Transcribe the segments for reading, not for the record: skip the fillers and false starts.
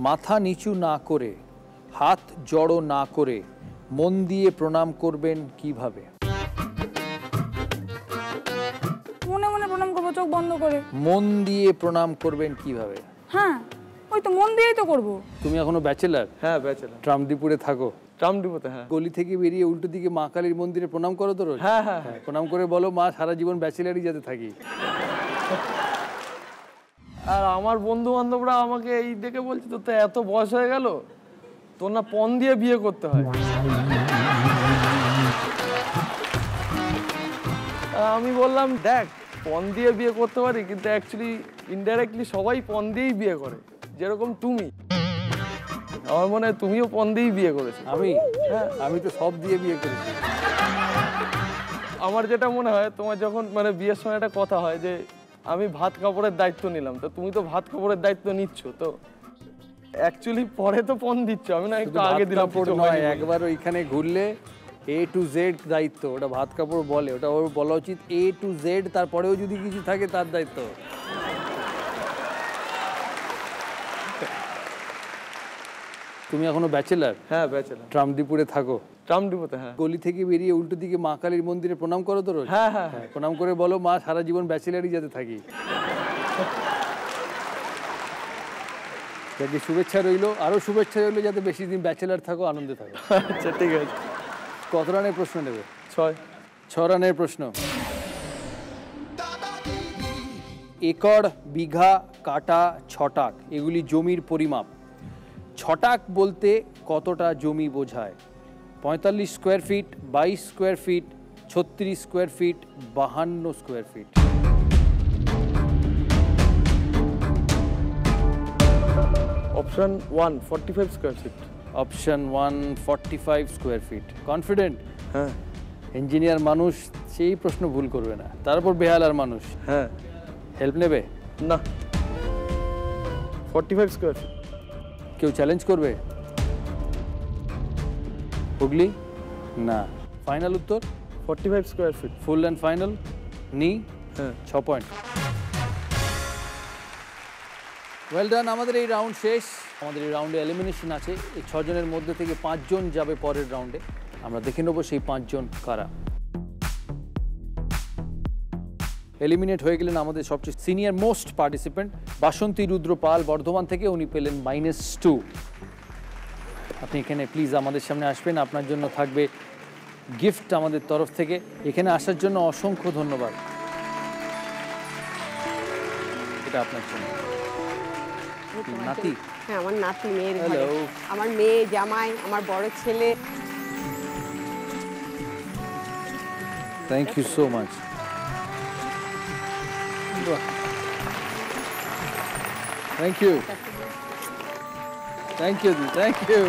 মাথা নিচু না করে, হাত জড়ো না করে মন দিয়ে প্রণাম করবেন কিভাবে? মনে মনে প্রণাম করবো, চোখ বন্ধ করে। মন দিয়ে প্রণাম করবেন কিভাবে? হ্যাঁ, ওই তো মন দিয়েই তো করবো। তুমি এখনো ব্যাচেলার? হ্যাঁ ব্যাচেলার। ট্রামডিপুরে থাকো? ট্রামডিপুতে, হ্যাঁ। গলি থেকে বেরিয়ে উল্টো দিকে মা কালীর মন্দিরে প্রণাম করো তো রোজ? হ্যাঁ হ্যাঁ। প্রণাম করে বলো, মা সারা জীবন ব্যাচেলারই যাতে থাকি। আর আমার বন্ধু বান্ধবরা আমাকে এই দেখে বলছে, তোর তো এত বয়স হয়ে গেল, তোর না পণ দিয়ে বিয়ে করতে হয়। আমি বললাম, দেখ পণ দিয়ে বিয়ে করতে পারি, কিন্তু অ্যাকচুয়ালি ইনডাইরেক্টলি সবাই পণ দিয়েই বিয়ে করে, যেরকম তুমি। আমার মনে হয় তুমিও পণ দিয়েই বিয়ে করেছো। আমি তো সব দিয়ে বিয়ে করেছি। আমার যেটা মনে হয়, তোমার যখন মানে বিয়ের সময় একটা কথা হয় যে আমি ভাত কাপড়ের দায়িত্ব নিলাম, তো তুমি তো ভাত কাপড়ের দায়িত্ব নিচ্ছ, তো অ্যাকচুয়ালি পরে তো পণ দিচ্ছ। আমি না একটু আগে দিলাম। একবার ওইখানে ঘুরলে A to Z দায়িত্ব, ওটা ভাত কাপড় বলে, ওটা ওর বলা উচিত A to Z, তারপরেও যদি কিছু থাকে তার দায়িত্ব। তুমি এখনো ব্যাচেলার? হ্যাঁ ব্যাচেলার। ট্রামডিপুরে থাকো? ট্রামডিপুতে, হ্যাঁ। গলি থেকে বেরিয়ে উল্টো দিকে মা কালীর মন্দিরে প্রণাম করো তো রোজ? হ্যাঁ হ্যাঁ। প্রণাম করে বলো, মা সারা জীবন ব্যাচেলারই যাতে থাকি। যাকে শুভেচ্ছা রইলো, আরো শুভেচ্ছা রইলো যাতে বেশি দিন ব্যাচেলার থাকো, আনন্দে থাকো। আচ্ছা ঠিক আছে। কত রানের প্রশ্ন নেবে? 6 রানের প্রশ্ন। একর, বিঘা, কাটা, ছটাক এগুলি জমির পরিমাপ। ছটাক বলতে কতটা জমি বোঝায়? 45 square feet, 22 square feet, 36 square feet, 52 square feet. Option 1 45 square feet. Option 1 45 square feet. Confident? হ্যাঁ। ইঞ্জিনিয়ার মানুষ সেই প্রশ্ন ভুল করবে না, তারপর বেহালার মানুষ। হ্যাঁ। হেল্প নেবে না? 45 স্কোয়ার ফিট। কেউ চ্যালেঞ্জ করবে? হুগলি? না। ফাইনাল উত্তর 45 square feet. Full and final? নি? হ্যাঁ। 6 পয়েন্ট। Well done. আমাদের এই রাউন্ড শেষ। আমাদের এই রাউন্ডে এলিমিনেশন আছে। এই 6 জনের মধ্যে থেকে 5 জন যাবে পরের রাউন্ডে। আমরা দেখে নেব সেই 5 জন কারা। এলিমিনেট হয়ে গেলেন আমাদের সবচেয়ে সিনিয়র মোস্ট পার্টিসিপেন্ট বাসন্তী রুদ্র পাল বর্ধমান থেকে। উনি পেলেন -2। আপনি এখানে প্লিজ আমাদের সামনে আসবেন, আপনার জন্য থাকবে গিফট আমাদের তরফ থেকে। এখানে আসার জন্য অসংখ্য ধন্যবাদ। এটা আপনার জন্য। নাতি? হ্যাঁ, আমার নাতি, মেয়ের ঘরে। হ্যালো। আমার মেয়ে, জামাই, আমার বড় ছেলে। Thank you so much. Thank you, thank you, thank you.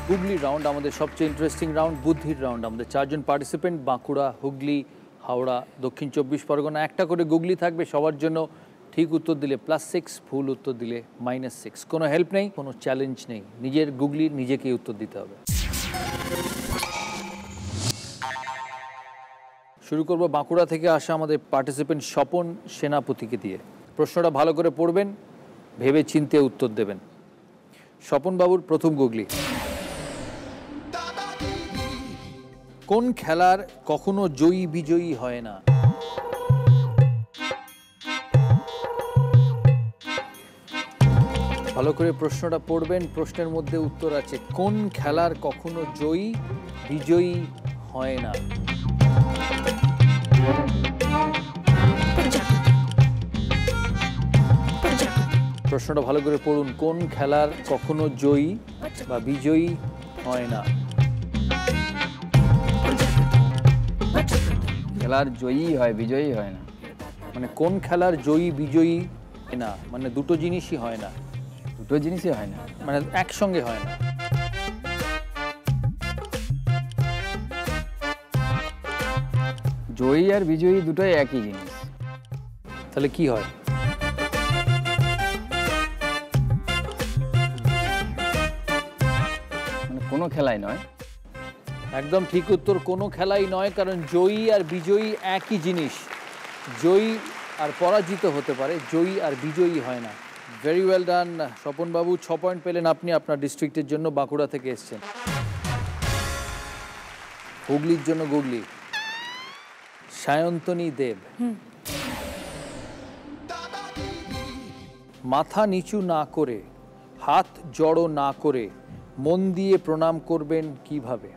Hooghly round আমাদের সবচেয়ে ইন্টারেস্টিং রাউন্ড, বুদ্ধির রাউন্ড। আমাদের 4 জন পার্টিসিপেন্ট, বাঁকুড়া, হুগলি, হাওড়া, দক্ষিণ 24 পরগনা। একটা করে গুগলি থাকবে সবার জন্য। ঠিক উত্তর দিলে +6, ভুল উত্তর দিলে -6। কোনো হেল্প নেই, কোনো চ্যালেঞ্জ নেই, নিজের গুগলি নিজেকেই উত্তর দিতে হবে। শুরু করব বাঁকুড়া থেকে আসা আমাদের পার্টিসিপেন্ট স্বপন সেনাপতিকে দিয়ে। প্রশ্নটা ভালো করে পড়বেন, ভেবে চিন্তে উত্তর দেবেন। স্বপন বাবুর প্রথম গুগলি। কোন খেলার কখনো জয়ী বিজয়ী হয় না? ভালো করে প্রশ্নটা পড়বেন, প্রশ্নের মধ্যে উত্তর আছে। কোন খেলার কখনো জয়ী বিজয়ী হয় না? প্রশ্নটা ভালো করে পড়ুন। কোন খেলার কখনো জয়ী বা বিজয়ী হয় না? খেলার জয়ী হয়, বিজয়ী হয় না। মানে কোন খেলার জয়ী বিজয়ী না, মানে দুটো জিনিসই হয় না। দুটো জিনিসই হয় না, মানে একসঙ্গে হয় না। জয়ী আর বিজয়ী দুটোই একই জিনিস। তাহলে কি হয়? মানে কোনো খেলায় নয়। একদম ঠিক উত্তর। কোনো খেলাই নয়, কারণ জয়ী আর বিজয়ী একই জিনিস। জয়ী আর পরাজিত হতে পারে, জয়ী আর বিজয়ী হয় না। ভেরি ওয়েল ডান স্বপনবাবু, 6 পয়েন্ট পেলেন আপনি আপনার ডিস্ট্রিক্টের জন্য। বাঁকুড়া থেকে এসছেন। হুগলির জন্য গুগলি। সায়ন্তনী দেব, মাথা নিচু না করে, হাত জড়ো না করে, মন দিয়ে প্রণাম করবেন কিভাবে?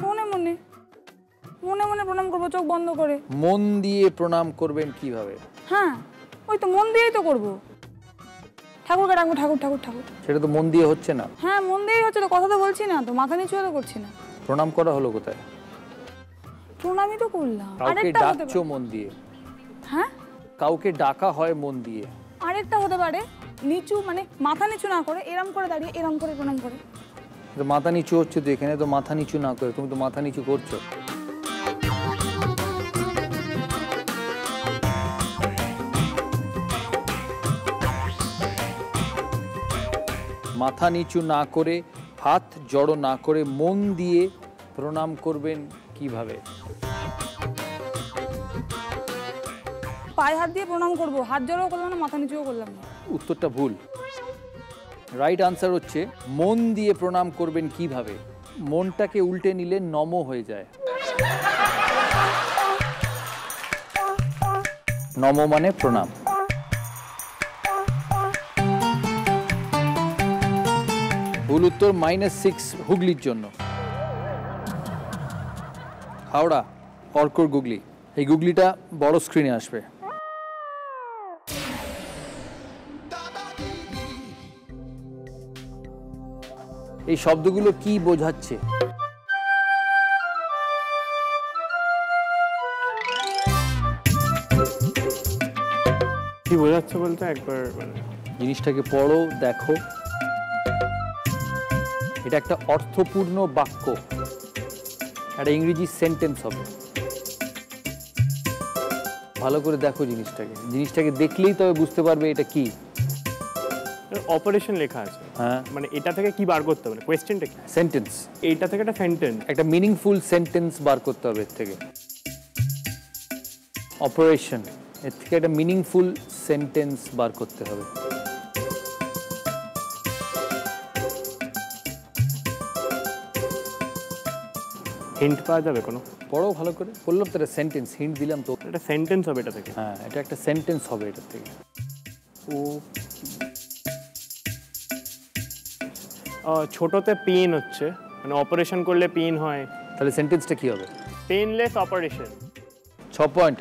মনে মনে মনে মনে প্রণাম করবো চোখ বন্ধ করে। মন দিয়ে প্রণাম করবেন কিভাবে? হ্যাঁ, ওই তো মন দিয়েই তো করবো। ঠাকুরকে ডাকবো, ঠাকুর ঠাকুর ঠাকুর। সেটা তো মন দিয়ে হচ্ছে না। হ্যাঁ, মন দিয়েই হচ্ছে তো, কথা তো বলছি না তো, মাথা নিচু তো করছি না। প্রণাম করা হলো কোথায়? প্রণামই তো করলাম। কাউকে আরেকটা হতে ডাকছো পারে। মন দিয়ে। হ্যাঁ, কাউকে ডাকা হয় মন দিয়ে। আরেকটা হতে পারে নিচু, মানে মাথা নিচু না করে এরম করে দাঁড়িয়ে এরম করে প্রণাম করে। তো মাথা নিচু হচ্ছে তো, এখানে তো মাথা নিচু না করে, তুমি তো মাথা নিচু করছো। মাথা নিচু না করে, হাত জড়ো না করে, মন দিয়ে প্রণাম করবেন কিভাবে? পায়ে হাত দিয়ে প্রণাম করবো, হাত জড়ো করলাম না, মাথা নিচুও করলাম না। উত্তরটা ভুল। রাইট আনসার হচ্ছে মন দিয়ে প্রণাম করবেন কিভাবে। মনটাকে উল্টে নিলে নম হয়ে যায়। নম মানে প্রণাম। ভুল উত্তর, -6 হুগলির জন্য। হাওড়া অর্কর গুগলি। এই গুগলিটা বড় স্ক্রিনে আসবে। এই শব্দগুলো কি বোঝাচ্ছে? কি বোঝাচ্ছে বলতে একবার মানে জিনিসটাকে পড়ো, দেখো। এটা একটা অর্থপূর্ণ বাক্য, একটা ইংরেজি সেন্টেন্স হবে। ভালো করে দেখো জিনিসটাকে। জিনিসটাকে দেখলেই তবে বুঝতে পারবে এটা কি। অপারেশন লেখা আছে, হ্যাঁ, মানে এটা থেকে কি বার করতে হবে, কোয়েশ্চেনটা কি? সেন্টেন্স। এইটা থেকে একটা সেন্টেন্স, একটা মিনিংফুল সেন্টেন্স বার করতে হবে এর থেকে। অপারেশন, এর থেকে একটা মিনিংফুল সেন্টেন্স বার করতে হবে। হিন্ট পাওয়া যাবে কোনো? পড়ো ভালো করে। বললাম তো একটা সেন্টেন্স, হিন্ট দিলাম তো। একটা সেন্টেন্স হবে এটা থেকে। হ্যাঁ, এটা একটা সেন্টেন্স হবে এটা থেকে। ছোটতে পেন হচ্ছে, মানে অপারেশন করলে পেন হয়, তাহলে সেন্টেন্সটা কি হবে? Painless operation. 6 পয়েন্ট।